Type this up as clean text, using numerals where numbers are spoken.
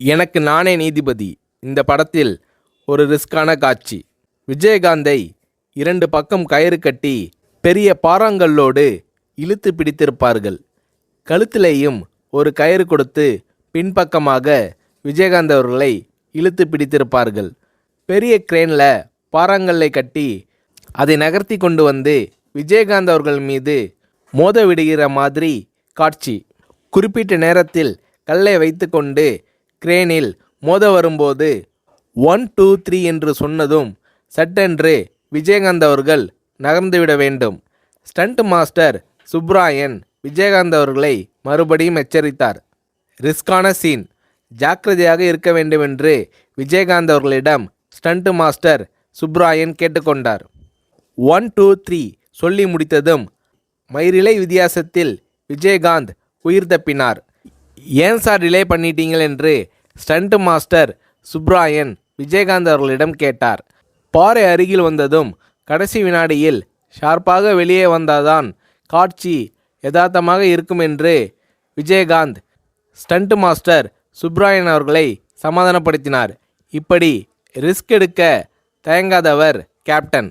எனக்கு நானே நீதிபதி. இந்த படத்தில் ஒரு ரிஸ்கான காட்சி. விஜயகாந்தை 2 பக்கம் கயிறு கட்டி பெரிய பாறாங்கல்லோடு இழுத்து பிடித்திருப்பார்கள். கழுத்திலேயும் ஒரு கயிறு கொடுத்து பின்பக்கமாக விஜயகாந்த் அவர்களை இழுத்து பிடித்திருப்பார்கள். பெரிய கிரேனில் பாறாங்கல்லை கட்டி அதை நகர்த்தி கொண்டு வந்து விஜயகாந்த் அவர்கள் மீது மோத விடுகிற மாதிரி காட்சி. குறிப்பிட்ட நேரத்தில் கல்லை வைத்து கொண்டு கிரேனில் மோத வரும்போது 1 2 3 என்று சொன்னதும் சட்டென்று விஜயகாந்த் அவர்கள் நகர்ந்துவிட வேண்டும். ஸ்டண்ட் மாஸ்டர் சுப்ராயன் விஜயகாந்த் அவர்களை மறுபடியும் எச்சரித்தார். ரிஸ்கான சீன், ஜாக்கிரதையாக இருக்க வேண்டுமென்று விஜயகாந்த் அவர்களிடம் ஸ்டண்ட் மாஸ்டர் சுப்ராயன் கேட்டுக்கொண்டார். 1 2 3 சொல்லி முடித்ததும் மயிரிழை வித்தியாசத்தில் விஜயகாந்த் உயிர் தப்பினார். ஏன் சார் டிலே பண்ணிட்டீங்கள் என்று ஸ்டண்ட் மாஸ்டர் சுப்ராயன் விஜயகாந்த் அவர்களிடம் கேட்டார். பாறை அருகில் வந்ததும் கடைசி வினாடியில் ஷார்ப்பாக வெளியே வந்தாதான் காட்சி யதார்த்தமாக இருக்கும் என்று விஜயகாந்த் ஸ்டண்ட் மாஸ்டர் சுப்ராயன் அவர்களை சமாதானப்படுத்தினார். இப்படி ரிஸ்க் எடுக்க தயங்காதவர் கேப்டன்.